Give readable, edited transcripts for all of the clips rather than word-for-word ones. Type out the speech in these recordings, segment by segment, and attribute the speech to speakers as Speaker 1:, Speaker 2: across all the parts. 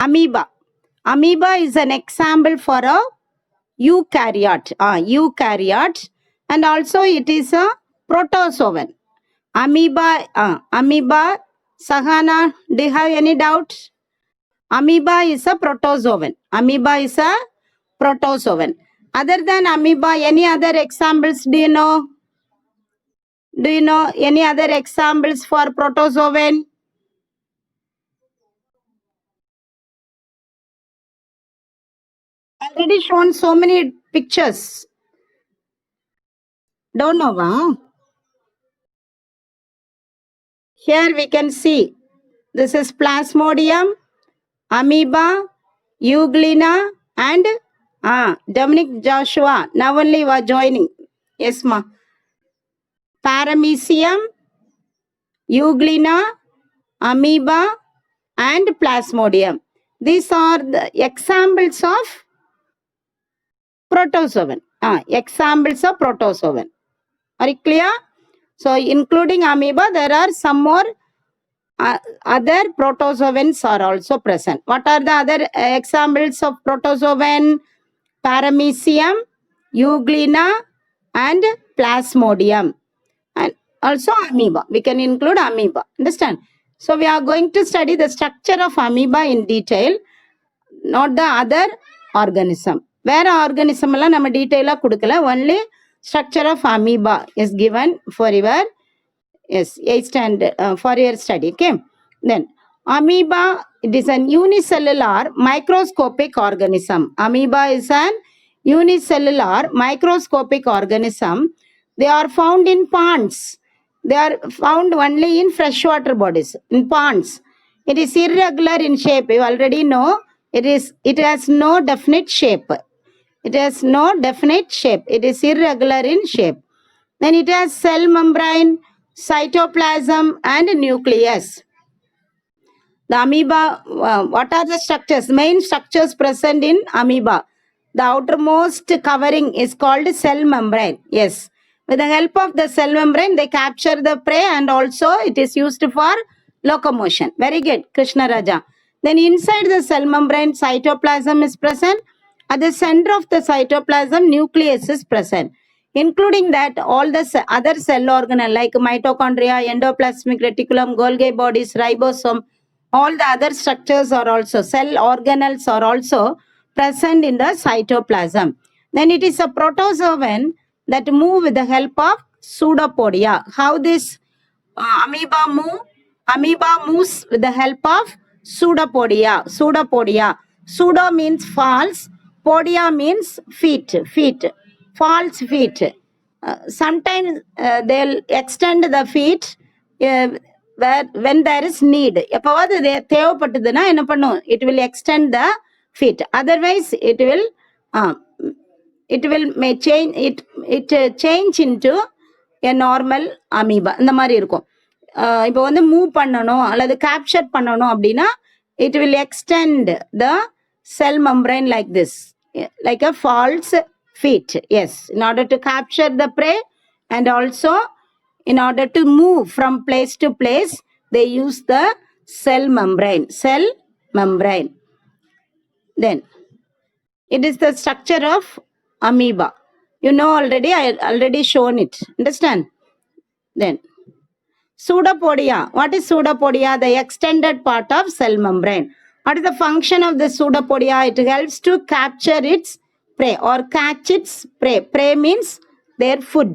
Speaker 1: Amoeba. Amoeba is an example for a eukaryote. Eukaryote. And also it is a protozoan. Amoeba, Sahana, do you have any doubt? Amoeba is a protozoan. Amoeba is a protozoan. Other than amoeba, any other examples do you know? Do you know any other examples for protozoan? Already shown so many pictures. Don't know, huh? Here we can see this is Plasmodium, amoeba, euglena, and Dominic Joshua. Now only you are joining. Yes, ma. Paramecium, euglena, amoeba, and Plasmodium. These are the examples of protozoan. Examples of protozoan. Are you clear? So, including amoeba, there are some more other protozoans are also present. What are the other examples of protozoan? Paramecium, euglena, and Plasmodium. And also amoeba. We can include amoeba. Understand? So, we are going to study the structure of amoeba in detail, not the other organism. Where organism la nama detail kudukala, only structure of amoeba is given for your 8th standard for your study. Okay. Then amoeba, it is an unicellular microscopic organism. Amoeba is an unicellular microscopic organism. They are found in ponds. They are found only in freshwater bodies, in ponds. It is irregular in shape. You already know it has no definite shape. It has no definite shape. It is irregular in shape. Then it has cell membrane, cytoplasm, and nucleus. The amoeba, what are the structures? Main structures present in amoeba. The outermost covering is called cell membrane. Yes. With the help of the cell membrane, they capture the prey and also it is used for locomotion. Very good, Krishna Raja. Then inside the cell membrane, cytoplasm is present. At the center of the cytoplasm, nucleus is present. Including that, all the other cell organelles like mitochondria, endoplasmic reticulum, Golgi bodies, ribosome, all the other structures are also, cell organelles are also present in the cytoplasm. Then it is a protozoan that move with the help of pseudopodia. How this amoeba move? Amoeba moves with the help of pseudopodia. Pseudopodia. Pseudo means false. Podia means feet. Feet. False feet. Sometimes they'll extend the feet where when there is need. It will extend the feet. Otherwise, it may change change into a normal amoeba. இந்த மாதிரி இருக்கும். இப்போ வந்து move பண்ணணும் அல்லது capture பண்ணணும் அப்படின்னா it will extend the cell membrane like this, like a false feet. Yes, in order to capture the prey and also in order to move from place to place, they use the cell membrane. Cell membrane. Then it is the structure of amoeba. You know already, I already shown it. Understand? Then pseudopodia. What is pseudopodia? The extended part of cell membrane. What is the function of the pseudopodia? It helps to capture its prey or catch its prey. Prey means their food.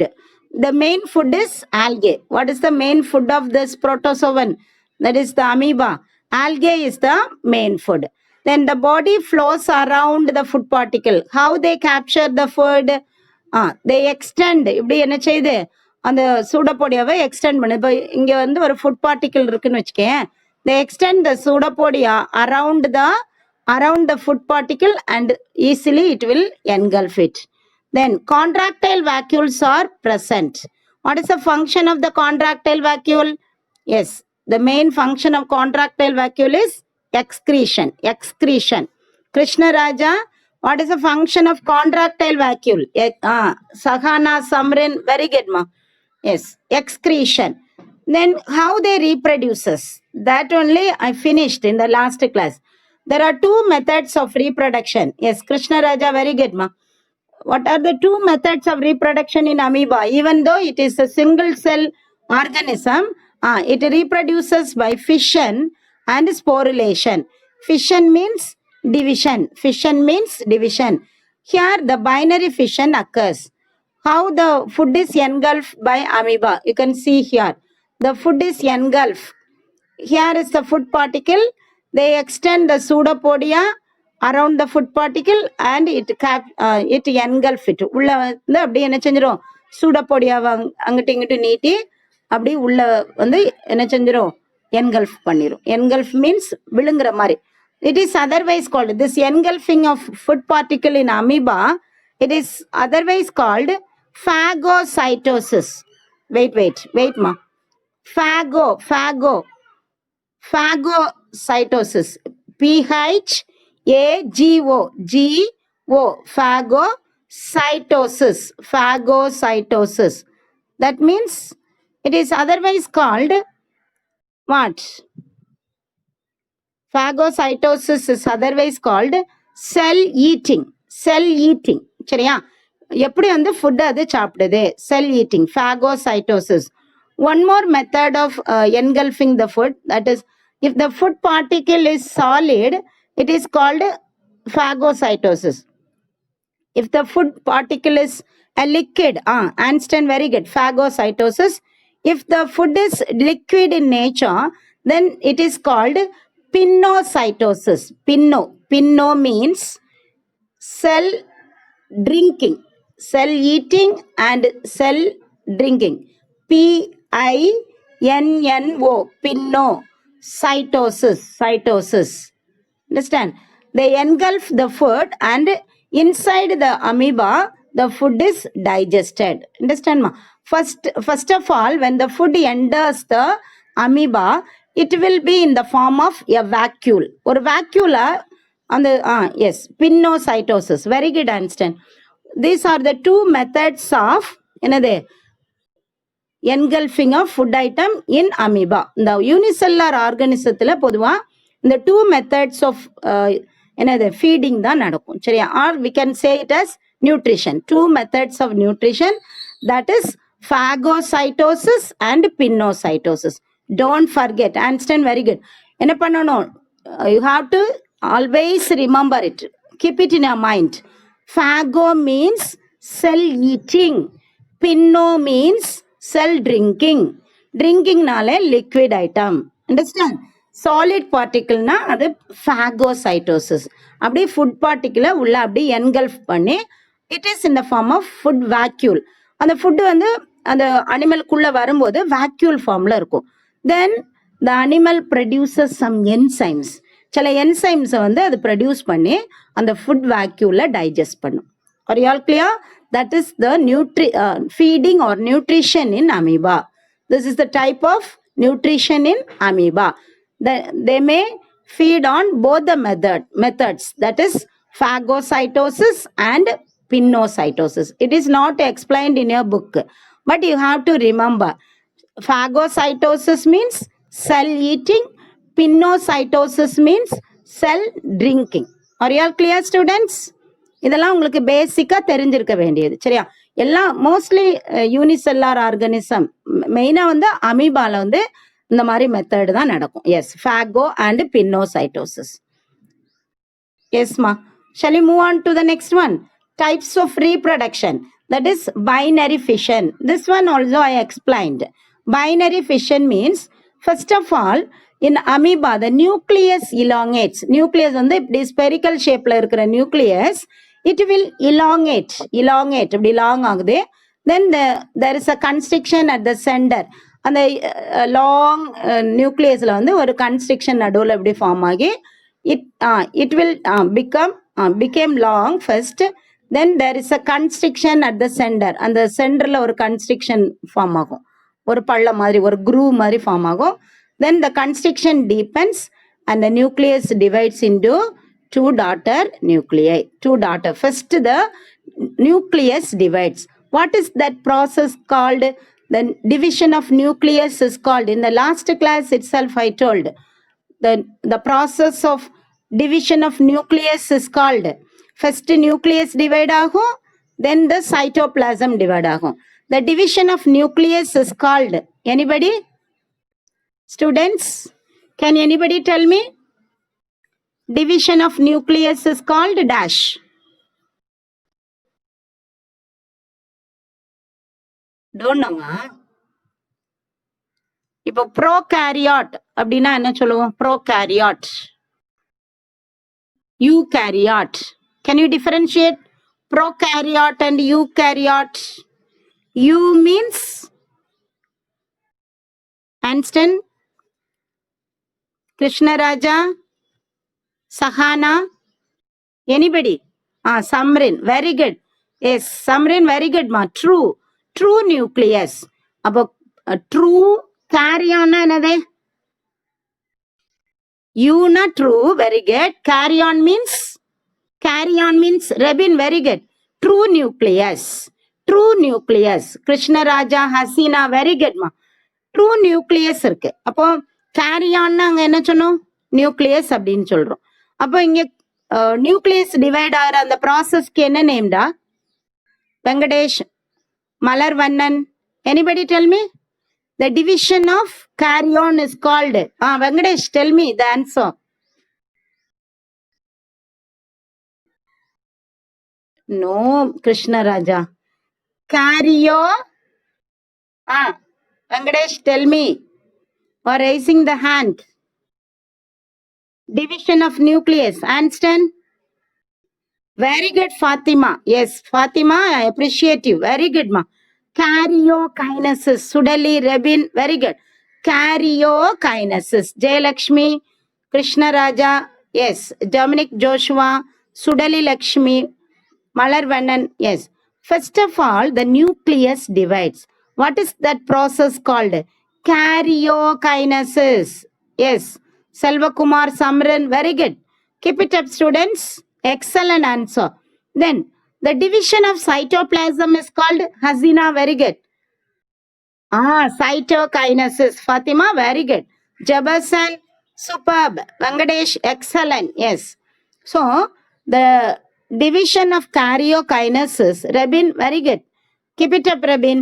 Speaker 1: The main food is algae. What is the main food of this protozoan? That is the amoeba. Algae is the main food. Then the body flows around the food particle. How they capture the food? They extend. இப்படி என்ன செய்யுது? அந்த சூடப்போடியாவை extend பண்ணு. இப்போ இங்க வந்து ஒரு food particle இருக்குன்னு வச்சுக்கேன். They extend the pseudopodia around the food particle and easily it will engulf it. Then contractile vacuoles are present. What is the function of the contractile vacuole? Yes, the main function of contractile vacuole is excretion. Excretion. Krishna Raja, what is the function of contractile vacuole? Sahana, Samrin, very good, ma. Yes, excretion. Then how they reproduces? That only I finished in the last class. There are two methods of reproduction. Yes, Krishna Raja, very good, ma. What are the two methods of reproduction in amoeba? Even though it is a single cell organism, it reproduces by fission and sporulation. Fission means division. Fission means division. Here the binary fission occurs. How the food is engulfed by amoeba? You can see here. The food is engulfed. Here is the food particle. They extend the pseudopodia around the food particle and it engulf it. உள்ள வந்து அப்படியே என்ன செஞ்சிரும், சூடப்பொடியாவை அங்கிட்டு இங்கிட்டு நீட்டி அப்படி உள்ள வந்து என்ன செஞ்சிரும், என்கல்ஃப் பண்ணிரும். என்கல்ஃப் மீன்ஸ் விழுங்குற மாதிரி. It is otherwise called, this engulfing of food particle in amoeba, it is otherwise called phagocytosis. Wait ma. Phagocytosis. P-H-A-G-O. Phagocytosis. That means it is otherwise called what? Phagocytosis is otherwise called cell eating. சரியா? எப்படி வந்து food அது சாப்பிடுது? Cell eating, phagocytosis. One more method of engulfing the food, that is, if the food particle is solid, it is called phagocytosis. If the food particle is a liquid, Einstein, very good, phagocytosis. If the food is liquid in nature, then it is called pinocytosis. Pino means cell drinking, cell eating and cell drinking. P-I-N-N-O, pinocytosis. Understand? They engulf the food and inside the amoeba, the food is digested. Understand ma? First of all, when the food enters the amoeba, it will be in the form of a vacuole. Or vacuola on the, yes, pinocytosis. Very good, Einstein. These are the two methods of engulfing of food item in amoeba. The unicellular organismத்துல பொதுவா இந்த two methods of feeding தான் நடக்கும். சரியா? Or we can say it as nutrition. Two methods of nutrition, that is phagocytosis and pinocytosis. Don't forget. Einstein, very good. என்ன பண்ணணும்? You have to always remember it. Keep it in your mind. Phago means cell eating. Pino means cell drinking. Drinkingனாலே liquid item. Understand? Solid particle na அது phagocytosis. அப்படியே food particle உள்ள அப்படியே engulf பண்ணி it is in the form of food vacuole. அந்த food வந்து அந்த அனிமலுக்குள்ள வரும்போது vacuole formல இருக்கும். Then the animal produces some enzymes. சில enzymes வந்து அது produce பண்ணி அந்த food vacuole digest பண்ணும். Are you all clear? That is the feeding or nutrition in amoeba. This is the type of nutrition in amoeba. They may feed on both the methods, that is phagocytosis and pinocytosis. It is not explained in your book, but you have to remember. Phagocytosis means cell eating. Pinocytosis means cell drinking. Are you all clear, students? இதெல்லாம் உங்களுக்கு பேசிக்கா தெரிஞ்சிருக்க வேண்டியது. சரியா? எல்லாம் mostly unicellular organism, மெயினா வந்து அமீபால வந்து இந்த மாதிரி மெத்தட் தான் நடக்கும். Yes, phago and pinocytosis. Yes ma. Shall we move on to the next one? Types of reproduction, that is binary fission. This one also I explained. Binary fission means, first of all, in amoeba the nucleus elongates. Nucleus வந்து இப்படி spherical shapeல இருக்கிற nucleus, it will elongate இப்படி long ஆகுது. Then there is a constriction at the center. அந்த long nucleusல வந்து ஒரு constriction நடுவுல இப்படி form ஆகி it will became long first. Then there is a constriction at the center. அந்த சென்டர்ல ஒரு constriction form ஆகும், ஒரு பள்ள மாதிரி, ஒரு groove மாதிரி form ஆகும். Then the constriction deepens and the nucleus divides into two daughter nuclei. First the nucleus divides. What is that process called? The division of nucleus is called, in the last class itself I told, the process of division of nucleus is called? First nucleus divide ஆகும், then the cytoplasm divide ஆகும். The division of nucleus is called, anybody? Students, can anybody tell me? Division of nucleus is called dash. Don't know, huh? இப்போ prokaryote அப்படின்னா என்ன சொல்லுவோம்? Prokaryote. Eukaryote. Can you differentiate prokaryote and eukaryote? Eu means Anston, Krishna Raja, Sahana, anybody? Samrin, very good. Yes, Samrin, very good ma. True nucleus. அப்போ true carry-on என்னது? You not true, very good. Carry-on means Rebin, very good. True nucleus. Krishna Raja, Hasina, very good ma. True nucleus இருக்கு. அப்போ carry-on அங்க என்ன சொன்னோம்? Nucleus அப்படின்னு சொல்றோம். அப்போ இங்க nucleus divide ஆகிற அந்த ப்ராசஸ்க்கு என்ன நேம்டா? Venkatesh, Malarvannan, anybody tell me? The division of carry-on is called. Venkatesh, tell me the answer. No, Krishna Raja. Carry-o. Venkatesh, tell me. Or raising the hand. Division of nucleus. Anston? Very good, Fatima. Yes, Fatima, I appreciate you. Very good, ma. Karyokinesis. Sudali, Rebin, very good. Karyokinesis. Jayalakshmi, Krishna Raja, yes. Dominic Joshua, Sudali Lakshmi, Malarvannan, yes. First of all, the nucleus divides. What is that process called? Karyokinesis. Yes. Selvakumar, Samran, very good. Keep it up, students. Excellent answer. Then, the division of cytoplasm is called Hasina, very good. Cytokinesis. Fatima, very good. Jabasan, superb. Venkatesh, excellent. Yes. So, the division of karyokinesis, Rabin, very good. Keep it up, Rabin.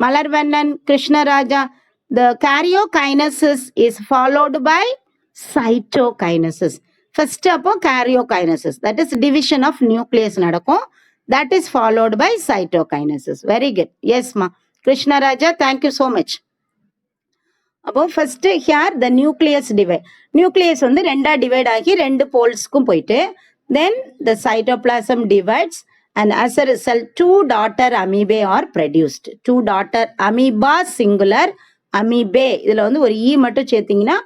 Speaker 1: Malarvannan, Krishna Raja. The karyokinesis is followed by cytokinesis. First up, karyokinesis. That is division of nucleus நடக்கும். That is followed by cytokinesis. Very good. Yes, ma. Krishna Raja, thank you so much. அப்போ first here the nucleus divide. Nucleus வந்து ரெண்டா divide ஆகி ரெண்டு போல்ஸ்க்கும் போயிட்டு then the cytoplasm divides and as a result two daughter amoebae are produced. Two daughter amoeba singular, amoebae இதுல வந்து ஒரு e மட்டும் சேர்த்தீங்கன்னா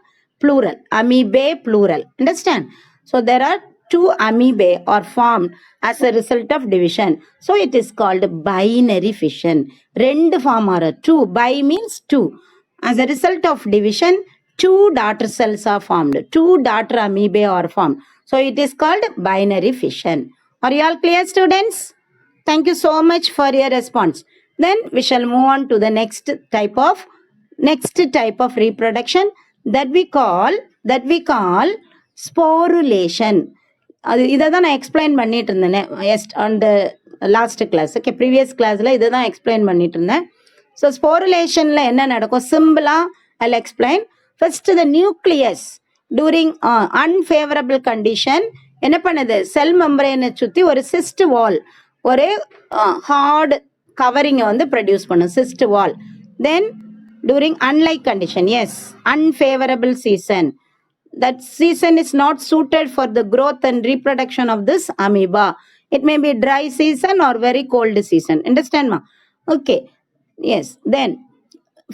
Speaker 1: plural. Amoebae plural. Understand? So there are two amoebae are formed as a result of division. So it is called binary fission. ரெண்டு form are two. Bi means two. As a result of division, two daughter cells are formed. Two daughter amoebae are formed. So it is called binary fission. Are you all clear, students? Thank you so much for your response. Then we shall move on to the next type of reproduction that we call sporulation. இதை தான் நான் explain பண்ணிட்டு இருந்தேன் on the last class. Okay, previous classல இதை தான் explain பண்ணிட்டு இருந்தேன். So sporulationல என்ன நடக்கும்? சிம்பிளா I'll explain. First, the nucleus during unfavorable condition என்ன பண்ணுது? செல் மெம்பரேனை சுத்தி ஒரு சிஸ்ட் வால், ஒரு ஹார்ட் கவரிங்கை வந்து ப்ரொடியூஸ் பண்ணும், cyst wall. Then during unlike condition, yes, unfavorable season, that season is not suited for the growth and reproduction of this amoeba. It may be dry season or very cold season. Understand, ma? Okay. Yes. Then,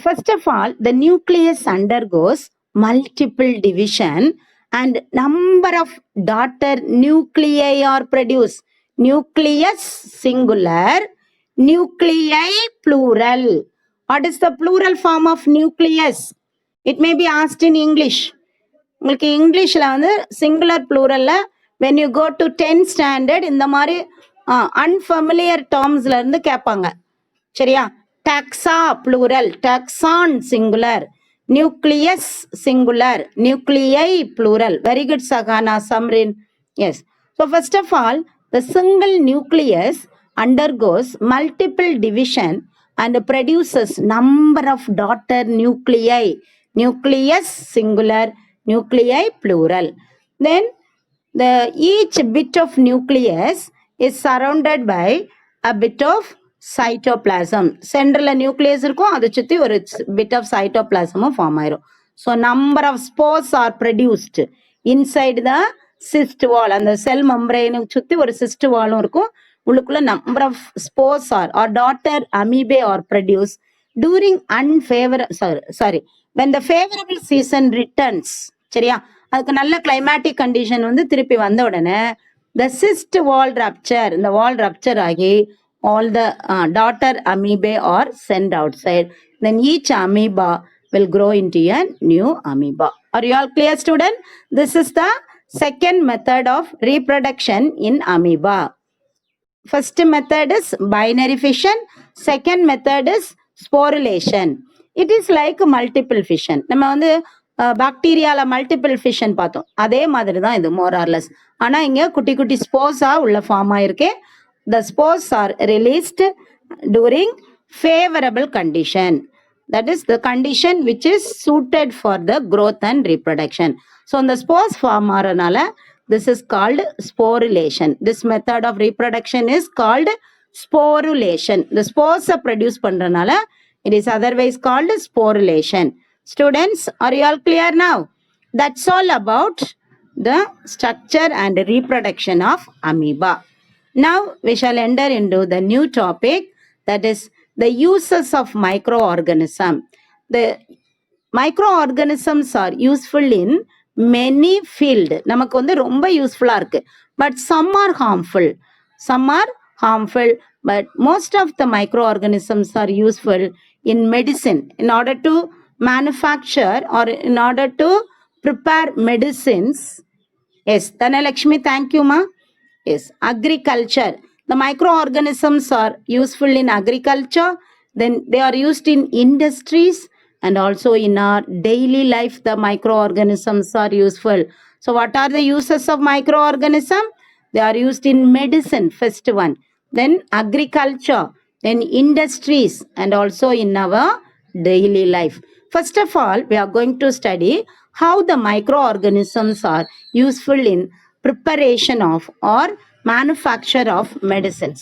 Speaker 1: first of all, the nucleus undergoes multiple division and number of daughter nuclei are produced. Nucleus singular, nuclei plural. What is the plural form of nucleus? It may be asked in English. உங்களுக்கு இங்கிலீஷில் வந்து singular ப்ளூரலில் when you go to 10th standard இந்த மாதிரி unfamiliar termsல இருந்து கேட்பாங்க. சரியா? Taxa plural, taxon singular, Nucleus singular, nuclei plural. Very good, Sagana, Samrin. Yes. So first of all, the single nucleus undergoes multiple division and produces number of daughter nuclei. Nucleus singular, nuclei plural. Then each bit of nucleus is surrounded by a bit of cytoplasm. Central nucleus இருக்கும் அதை சுத்தி ஒரு bit of cytoplasm form ஆயிரும். So number of spores are produced inside the cyst wall. அந்த cell membrane சுத்தி ஒரு cyst wall இருக்கும். உள்ளுக்குள்ள number of spores or daughter amoebae are produced during when the favorable season returns. சரியா? அதுக்கு நல்ல climatic condition வந்து திருப்பி வந்த உடனே the cyst wall rupture, இந்த wall rupture ஆகி all the daughter amoebae are sent outside. Then each amoeba will grow into a new amoeba. Are you all clear, student? This is the second method of reproduction in amoeba. First method is binary fission. Second method is sporulation. It is like multiple fission. நம்ம வந்து பாக்டீரியால multiple fission பார்த்தோம், அதே மாதிரி தான் இது more or less. ஆனா இங்க குட்டி குட்டி ஸ்போர்ஸா உள்ள ஃபார்ம் ஆயிருக்கு. The spores are released during favorable condition. That is the condition which is suited for the growth and reproduction. So the spores form ஆறனால this is called sporulation. This method of reproduction is called sporulation. The spores are produced பண்றனால it is otherwise called sporulation. Students, are you all clear now? That's all about the structure and reproduction of amoeba. Now we shall enter into the new topic, that is the uses of microorganism. The microorganisms are useful in many field. நமக்கு வந்து ரொம்ப யூஸ்ஃபுல்லா இருக்கு. But some are harmful. Some are harmful, but most of the microorganisms are useful in medicine in order to manufacture or in order to prepare medicines. Yes, Dhanalakshmi, thank you, ma. Yes, agriculture. The microorganisms are useful in agriculture. Then they are used in industries and also in our daily life. The microorganisms are useful. So what are the uses of microorganism? They are used in medicine, first one. Then agriculture, then industries, and also in our daily life. First of all, we are going to study how the microorganisms are useful in preparation of or manufacture of medicines.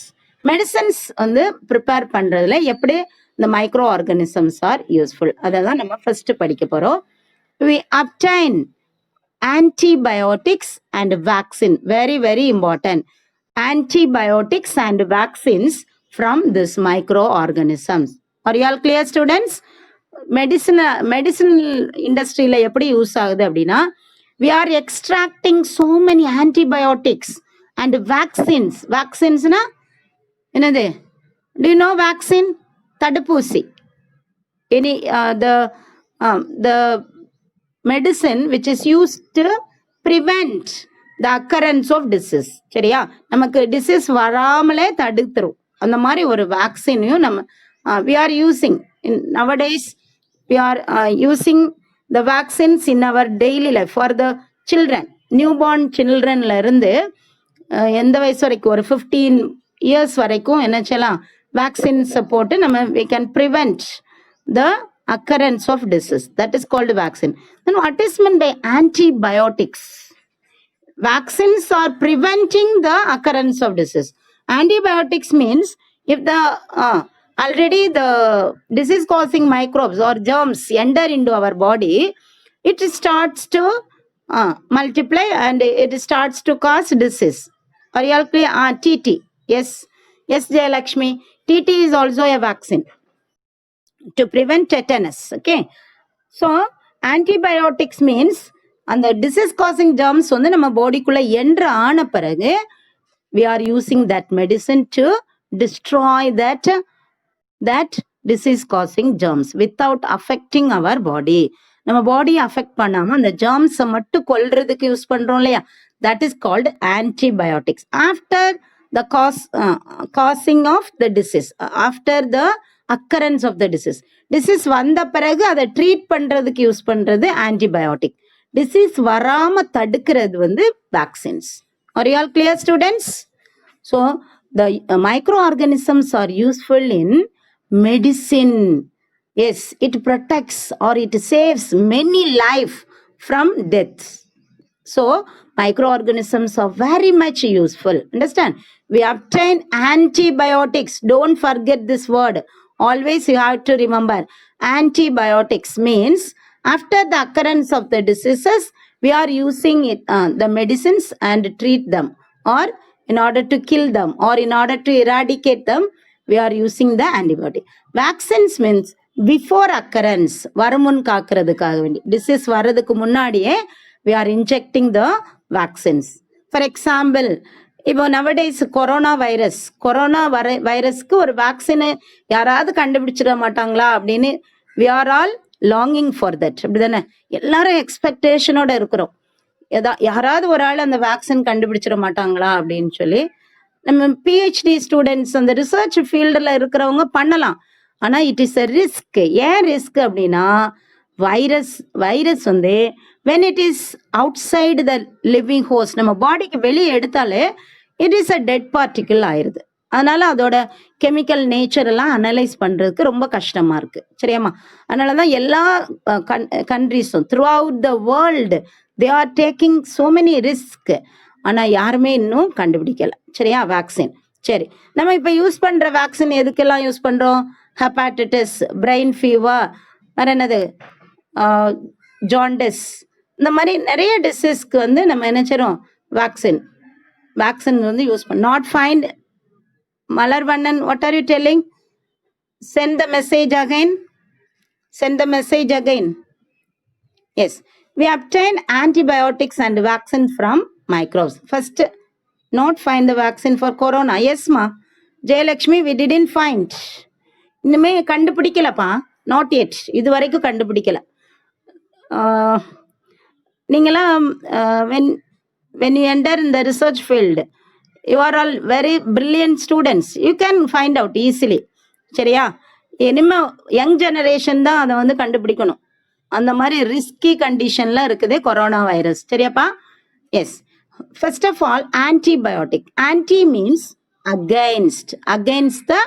Speaker 1: Medicines வந்து prepare பண்றதுல எப்படி the microorganisms are useful. அதான் நம்ம first படிக்க போறோம். We obtain antibiotics and vaccine. Very, very important. Antibiotics and vaccines from this microorganisms. Are you all clear, students? Medicinal இண்டஸ்ட்ரியில எப்படி use ஆகுது அப்படின்னா, we are extracting so many antibiotics and vaccines. Vaccines-னா என்னது? Do you know vaccine? தடுப்பூசி. Any the medicine which is used to prevent the occurrence of disease. சரியா? நமக்கு disease வராமலே தடுத்துரும். அந்த மாதிரி ஒரு வேக்சினையும் நம்ம we are using in nowadays. We are using the vaccines in our daily life for the children. Newborn childrenல இருந்து எந்த வயசு வரைக்கும் ஒரு 15 years வரைக்கும் என்ன செய்யலாம்? வேக்சின்ஸ் போட்டு நம்ம we can prevent the occurrence of disease. That is called vaccine. Then what is meant by antibiotics? Vaccines are preventing the occurrence of disease. Antibiotics means if the already the disease causing microbes or germs enter into our body, it starts to multiply and it starts to cause disease. Are you all clear? TT. Yes, Jayalakshmi. TT is also a vaccine to prevent tetanus. Okay, so antibiotics means அந்த disease causing germs வந்து நம்ம பாடிக்குள்ள enter ஆன பிறகு we are using that medicine to destroy that disease causing germs without affecting our body. நம்ம பாடி affect பண்ணாம அந்த germs-ஐ மட்டும் கொல்றதுக்கு யூஸ் பண்றோம் இல்லையா, that is called antibiotics. After the causing of the disease, after the occurrence of the disease, disease வந்த பிறகு அதை ட்ரீட் பண்றதுக்கு யூஸ் பண்றது ஆன்டிபயோட்டிக். டிசீஸ் வராம தடுக்கிறது வந்து vaccines. Are you all clear students? So the microorganisms are useful in medicine. Yes, it protects or it saves many life from death. So microorganisms are very much useful. Understand? We obtain antibiotics. Don't forget this word. Always you have to remember. Antibiotics means after the occurrence of the diseases, we are using it, the medicines and treat them, or in order to kill them or in order to eradicate them, we are using the antibiotic. Vaccines means before occurrence, வருமுன் காக்கிறதுக்காக வேண்டி, disease வர்றதுக்கு முன்னாடியே we are injecting the vaccines. For example, இப்போ nowadays corona வைரஸ்க்கு ஒரு vaccine யாராவது கண்டுபிடிச்சிட மாட்டாங்களா அப்படின்னு we are all longing for that. அப்படிதானே? எல்லாரும் எக்ஸ்பெக்டேஷனோட இருக்கிறோம். யாராவது ஒரு ஆள் அந்த வேக்சின் கண்டுபிடிச்சிட மாட்டாங்களா அப்படின்னு சொல்லி. நம்ம பிஹெச்டி ஸ்டூடெண்ட்ஸ் அந்த ரிசர்ச் ஃபீல்டில் இருக்கிறவங்க பண்ணலாம். ஆனால் இட் இஸ் அ ரிஸ்க். ஏன் ரிஸ்க் அப்படின்னா வைரஸ் வந்து when it is outside the living host, நம்ம பாடிக்கு வெளியே எடுத்தாலே it is a dead particle ஆயிடுது. அதனால அதோட கெமிக்கல் நேச்சர் எல்லாம் அனலைஸ் பண்றதுக்கு ரொம்ப கஷ்டமா இருக்கு. சரியாமா? அதனாலதான் எல்லா கண்ட்ரிஸும் throughout the world they are taking so many risk. ஆனா யாருமே இன்னும் கண்டுபிடிக்கல. சரியா? வேக்சின். சரி, நம்ம இப்ப யூஸ் பண்ற வேக்சின் எதுக்கெல்லாம் யூஸ் பண்றோம்? ஹெப்பாட்டிட்டிஸ், பிரெயின் ஃபீவர், வேற என்னது, ஜாண்டிஸ், இந்த மாதிரி நிறைய டிசீஸ்க்கு வந்து நம்ம என்ன செய்றோம்? வேக்சின் வந்து யூஸ் பண்ண. Not find Malarvannan, what are you telling? Send the message again. Yes, we obtain antibiotics and vaccine from microbes. First, not find the vaccine for corona. Yes ma, Jayalakshmi, we didn't find. இன்னுமே கண்டுபிடிக்கலப்பா. Not yet. இது வரைக்கும் கண்டுபிடிக்கல. நீங்களாம் when you enter in the research field, you are all very brilliant students. You can find out easily. சரியா? இனிமே young generation தான் அதை வந்து கண்டுபிடிக்கணும். அந்த மாதிரி ரிஸ்கி கண்டிஷன்ல இருக்குது கொரோனா வைரஸ். சரியாப்பா? Yes. First of all antibiotic. Anti means against the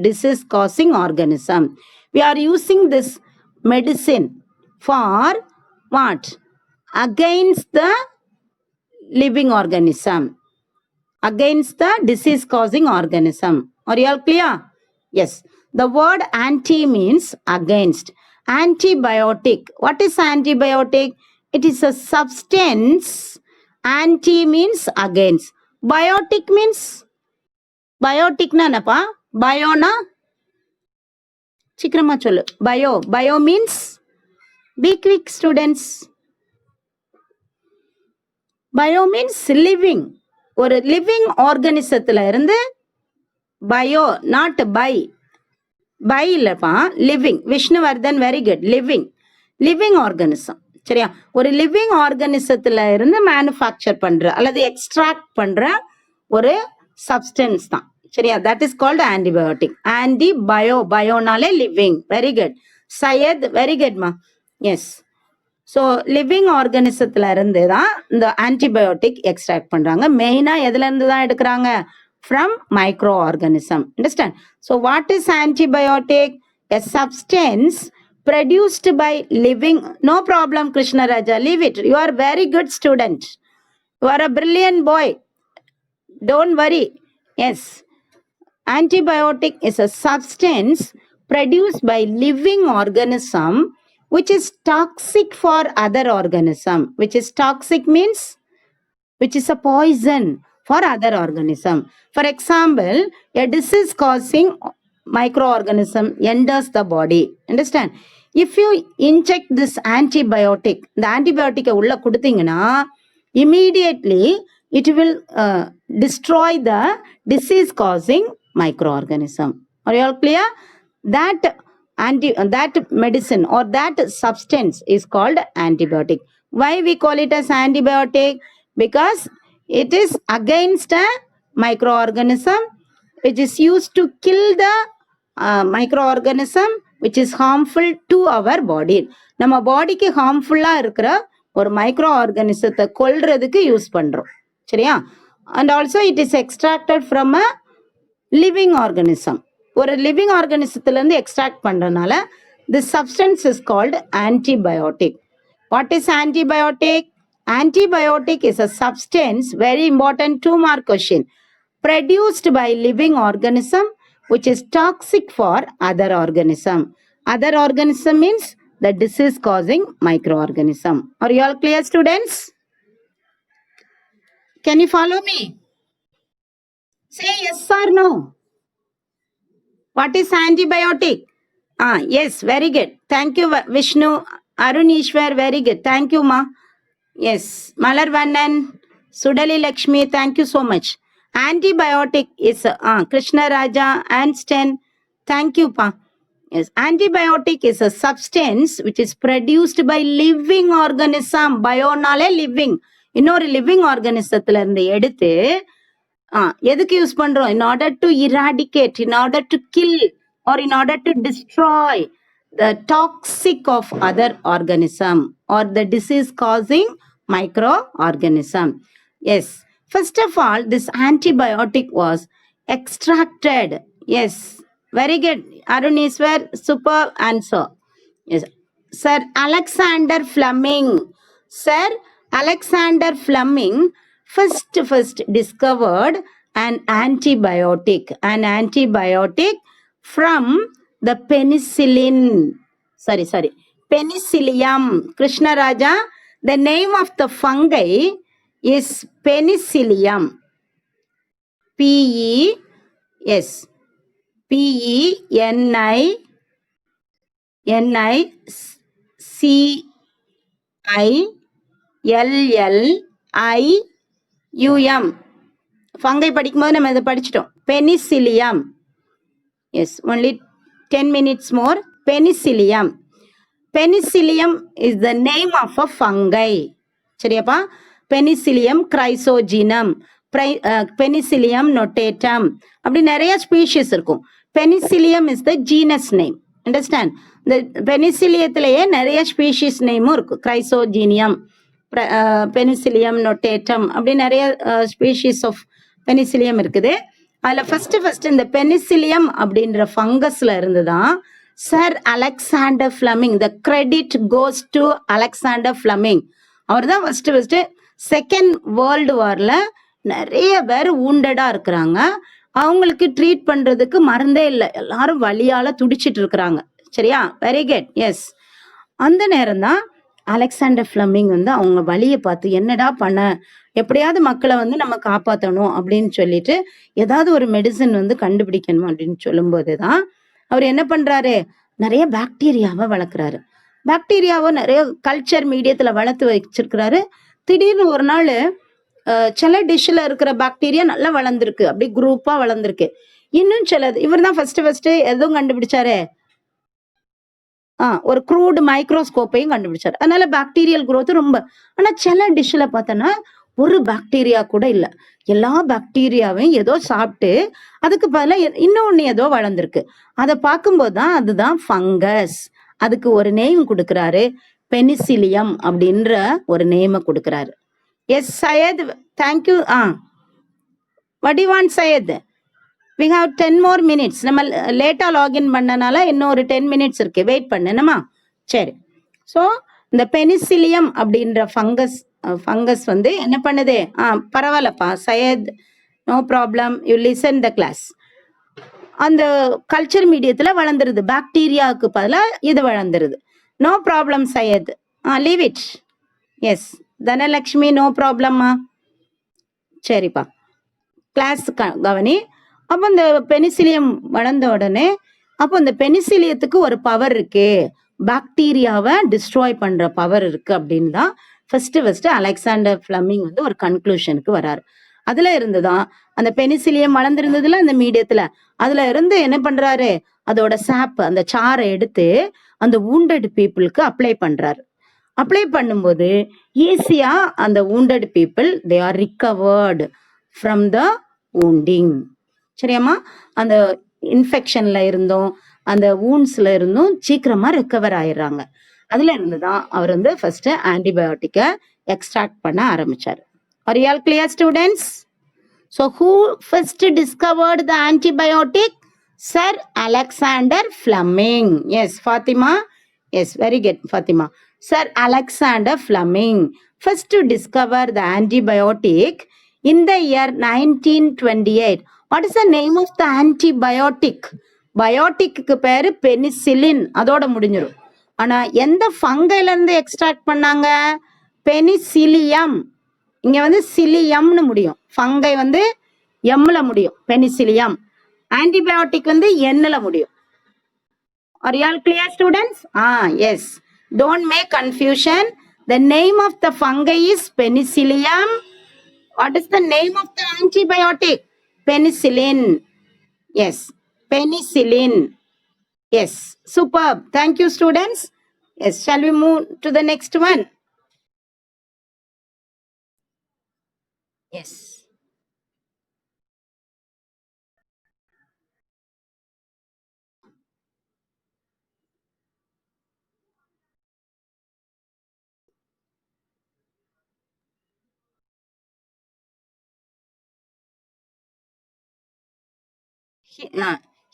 Speaker 1: disease causing organism. We are using this medicine for what? Against the living organism. Against the disease causing organism. Are you all clear? Yes. The word anti means against. Antibiotic. What is antibiotic? It is a substance. Anti means against. Biotic means? Biotic na napa? Bio na? Chikrama cholo. Bio means? Be quick students. Bio means living. ஒரு living ஆர்கானிசத்துல இருந்து bio, not by இல்லப்பா, living. Vishnuvardhan, very good. Living organism. சரியா? ஒரு living ஆர்கானிசத்துல இருந்து manufacture பண்ற அல்லது எக்ஸ்ட்ராக்ட் பண்ற ஒரு சப்ஸ்டன்ஸ் தான். சரியா? That is called antibiotic. பயோனாலே living. Very good Syed, very குட்மா. எஸ். ஸோ லிவிங் ஆர்கானிசத்துல இருந்து தான் இந்த ஆன்டிபயோட்டிக் எக்ஸ்ட்ராக்ட் பண்றாங்க. மெயினா எதுல இருந்து தான் எடுக்கிறாங்க? From micro organism. Understand? So what is antibiotic? A substance produced by living. No problem, Krishna Raja, leave it. You are very good student. You are a brilliant boy. Don't worry. Yes. Antibiotic is a substance produced by living organism which is toxic for other organism. Which is toxic means which is a poison for other organism. For example, a disease causing microorganism enters the body. Understand? If you inject this antibiotic, the antibiotic உள்ள கொடுத்தீங்கன்னா immediately it will destroy the disease causing microorganism. Are you all clear? That medicine or that substance is called antibiotic. Why we call it as antibiotic? Because it is against a microorganism which is used to kill the microorganism which is harmful to our body. நம்ம பாடிக்கு ஹார்ம்ஃபுல்லா இருக்கிற ஒரு micro ஆர்கானிசத்தை கொல்றதுக்கு use பண்றோம். சரியா? And also it is extracted from a living organism. ஒரு living ஆர்கானிசத்துல இருந்து எக்ஸ்ட்ராக்ட் பண்றதுனால this substance is called antibiotic. What is antibiotic? Antibiotic is a substance, very important 2-mark question, produced by living organism which is toxic for other organism. Other organism means the disease causing microorganism. Are you all clear, students? Can you follow me? Say yes or no. What is antibiotic? Yes, very good. Thank you, Vishnu. Arun Ishwar, very good. Thank you, ma. Yes, Malar Vannan, Sudali Lakshmi, thank you so much. Antibiotic is Krishna Raja, Einstein, thank you, pa. Yes, antibiotic is a substance which is produced by living organism. Bio-nale living. இன்னொரு living organismத்துல இருந்து எடுத்து எதுக்கு use பண்றோம்? in order to eradicate, in order to kill, or in order to destroy the toxic of other organism or the disease causing microorganism. Yes, first of all, this antibiotic was extracted. Yes, very good, Aruniswar, super answer. Yes, Sir Alexander Fleming. Sir Alexander Fleming first discovered an antibiotic from the penicillin. Penicillium. Krishna Raja, the name of the fungi is Penicillium. Penicillium. Fungi படிக்கும்போது நம்ம இதை படிச்சிட்டோம். Penicillium. Yes, only 10 minutes more. Penicillium. Penicillium is the name of a fungi. சரியாப்பா? Penicillium chrysogenum, Penicillium notatum, அப்படி நிறைய species இருக்கும். Penicillium is the genus name. Understand? இந்த பெனிசிலியத்திலேயே நிறைய species நேமும் இருக்கும். Chrysogenium, Penicillium notatum, அப்படி நிறைய ஸ்பீஷிஸ் ஆஃப் பெனிசிலியம் இருக்குது. அதுல ஃபர்ஸ்ட் இந்த பெனிசிலியம் அப்படின்ற ஃபங்கஸ்ல இருந்துதான் sir Alexander Fleming. The credit goes to Alexander Fleming. அவர் தான் ஃபர்ஸ்ட் செகண்ட் வேர்ல்டு வார்ல நிறைய பேர் ஊண்டடா இருக்கிறாங்க. அவங்களுக்கு ட்ரீட் பண்றதுக்கு மருந்தே இல்லை, எல்லாரும் வலியால துடிச்சிட்டு இருக்கிறாங்க. சரியா? Very good. எஸ், அந்த நேரம் தான் அலெக்சாண்டர் ஃபிளமிங் வந்து அவங்க வலியை பார்த்து என்னடா பண்ண, எப்படியாவது மக்களை வந்து நம்ம காப்பாற்றணும் அப்படின்னு சொல்லிட்டு ஏதாவது ஒரு மெடிசன் வந்து கண்டுபிடிக்கணும் அப்படின்னு சொல்லும்போது தான் அவர் என்ன பண்றாரு, நிறைய பாக்டீரியாவை வளர்க்குறாரு. பாக்டீரியாவை நிறைய கல்ச்சர் மீடியத்துல வளர்த்து வச்சிருக்கிறாரு. திடீர்னு ஒரு நாள் சில டிஷ்ல இருக்கிற பாக்டீரியா நல்லா வளர்ந்துருக்கு, அப்படி குரூப்பா வளர்ந்துருக்கு. இன்னும் சிலது இவர் தான் ஃபர்ஸ்ட் எதுவும் கண்டுபிடிச்சாரு, ஒரு க்ரூடு மைக்ரோஸ்கோப்பையும் கண்டுபிடிச்சாரு. அதனால பாக்டீரியல் குரோத் ரொம்ப. ஆனா சில டிஷ்ல பார்த்தோன்னா ஒரு பாக்டீரியா கூட இல்ல, எல்லா பாக்டீரியாவையும் ஏதோ சாப்பிட்டு அதுக்கு பதிலாக இன்னொன்னு ஏதோ வளர்ந்துருக்கு. அதை பார்க்கும்போது தான் அதுதான் ஃபங்கஸ். அதுக்கு ஒரு நேம் கொடுக்குறாரு, பெனிசிலியம் அப்படின்ற ஒரு நேமை கொடுக்குறாரு. Yes Syed, thank you. What you want Syed? we have 10 more minutes. நம்ம லேட்டா லாகின் பண்ணனால இன்னும் ஒரு 10 minutes இருக்கு, வெயிட் பண்ணணுமா? சரி. ஸோ இந்த பெனிசிலியம் அப்படின்ற ஃபங்கஸ் வந்து என்ன பண்ணுது? பரவாயில்லப்பா Syed, no problem, you listen the class. அந்த கல்ச்சர் மீடியத்துல வளர்ந்துருது, பாக்டீரியாவுக்கு பதிலாக இது வளர்ந்துருது. No problem Syed, leave it. Yes Dhanalakshmi, no ப்ராப்ளம்மா. சரிப்பா, கிளாஸ் கவனி. அப்போ இந்த பெனிசிலியம் வளர்ந்த உடனே அப்போ இந்த பெனிசிலியத்துக்கு ஒரு பவர் இருக்கு, பாக்டீரியாவை டிஸ்ட்ராய் பண்ற பவர் இருக்கு அப்படின்னு தான் ஃபர்ஸ்ட் அலெக்சாண்டர் ஃபிளமிங் வந்து ஒரு கன்க்ளூஷனுக்கு வராரு. அதுல இருந்துதான் அந்த பெனிசிலியம் வளர்ந்துருந்ததுல அந்த மீடியத்துல அதுல இருந்து என்ன பண்றாரு, அதோட சாப், அந்த சாரை எடுத்து அந்த wounded பீப்புளுக்கு அப்ளை பண்றாரு. அப்ளை பண்ணும்போது ஈஸியா அந்த wounded people they are recovered from the wounding. சரியாம்மா? அந்த இன்ஃபெக்ஷன்ல இருந்தோம், அந்த வூண்ட்ஸ்ல இருந்தும் சீக்கிரமா ரெக்கவர் ஆயிடுறாங்க. அதுல இருந்துதான் அவர் வந்து ஃபர்ஸ்ட் ஆன்டிபயோட்டிக்கை எக்ஸ்ட்ராக்ட் பண்ண ஆரம்பிச்சாரு. Are you all clear, students? So who first discovered the antibiotic? Sir Alexander Fleming. Yes, Fatima. Yes, very good, Fatima. Sir Alexander Fleming first to discover the antibiotic in the year 1928. What is the name of the antibiotic? பயோட்டிக்கு பேரு penicillin, அதோட முடிஞ்சிடும். ஆனா எந்த ஃபங்கைல இருந்து extract பண்ணாங்க? Penicillium. இங்க வந்து சிலியம்னு முடியும். ஃபங்கை வந்து எம்ல முடியும், பெனிசிலியம். ஆன்டிபயோட்டிக் வந்து எண்ணில் முடியும். Are you all clear, students? Yes. Don't make confusion. The name of the fungi is penicillium. What is the name of the antibiotic? Penicillin. Yes, penicillin. Yes, superb. Thank you, students. Yes, shall we move to the next one? Yes.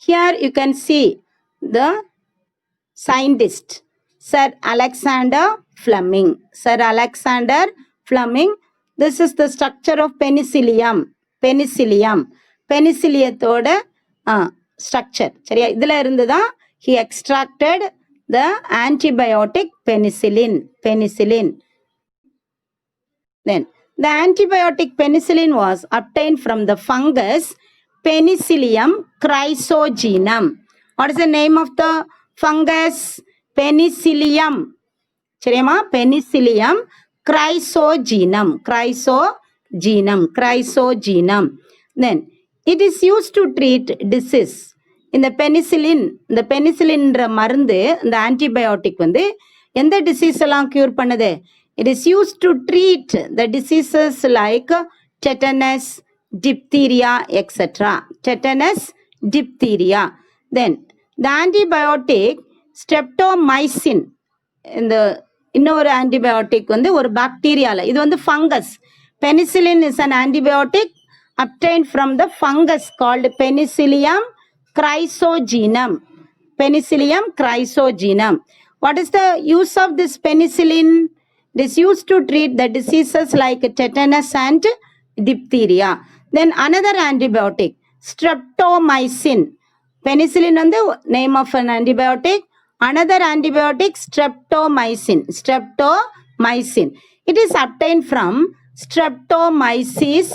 Speaker 1: Here you can see the scientist, Sir Alexander Fleming. Sir Alexander Fleming. This is the structure of penicillium. Penicillium. Penicilliumத்தோட structure. சரியா? இதுல இருந்துதான் he extracted the antibiotic penicillin. Penicillin. Then the antibiotic penicillin was obtained from the fungus Penicillium chrysogenum. What is the name of the fungus? Penicillium. சரியாமா? Penicillium chrysogenum. Chrysogenum. Chrysogenum. Then it is used to treat disease. இந்த penicillin, இந்த பெனிசிலின்ற மருந்து, இந்த antibiotic வந்து எந்த disease எல்லாம் cure பண்ணுது? It is used to treat the diseases like tetanus, diphtheria, etc. Tetanus, diphtheria. Then the antibiotic streptomycin, இந்த இன்னொரு ஆன்டிபயோட்டிக் வந்து ஒரு பாக்டீரியால, இது வந்து fungus. Penicillin is an antibiotic obtained from the fungus called Penicillium chrysogenum. Penicillium chrysogenum. What is the use of this penicillin? It is used to treat the diseases like tetanus and diphtheria. Then another antibiotic, streptomycin. Penicillin on the name of an antibiotic. Another antibiotic, streptomycin. Streptomycin. It is obtained from Streptomyces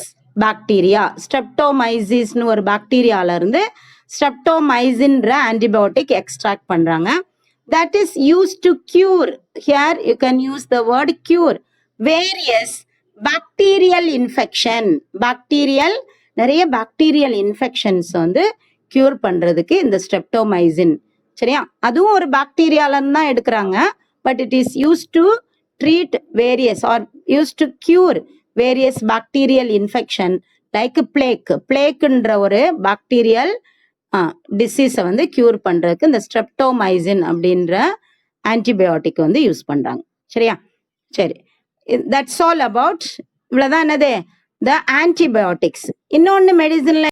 Speaker 1: bacteria. Streptomyces nu ஒரு பாக்டீரியால இருந்து streptomycin antibiotic extract பண்றாங்க. That is used to cure. Here you can use the word cure various bacterial infection. Bacterial, நிறைய bacterial infections வந்து cure பண்றதுக்கு இந்த streptomycin. சரியா? அதுவும் ஒரு பாக்டீரியால இருந்து தான் எடுக்கிறாங்க. But it is used to treat various or used to cure various bacterial infection like plague. Plagueன்ற ஒரு bacterial டிசீஸை வந்து கியூர் பண்றதுக்கு இந்த ஸ்ட்ரெப்டோமைசின் அப்படின்ற ஆன்டிபயோட்டிக் வந்து யூஸ் பண்றாங்க. சரியா? சரி, தட்ஸ் ஆல் அபவுட். இவ்வளவுதான் என்னது, த ஆன்டிபயோட்டிக்ஸ். இன்னொன்னு மெடிசன்ல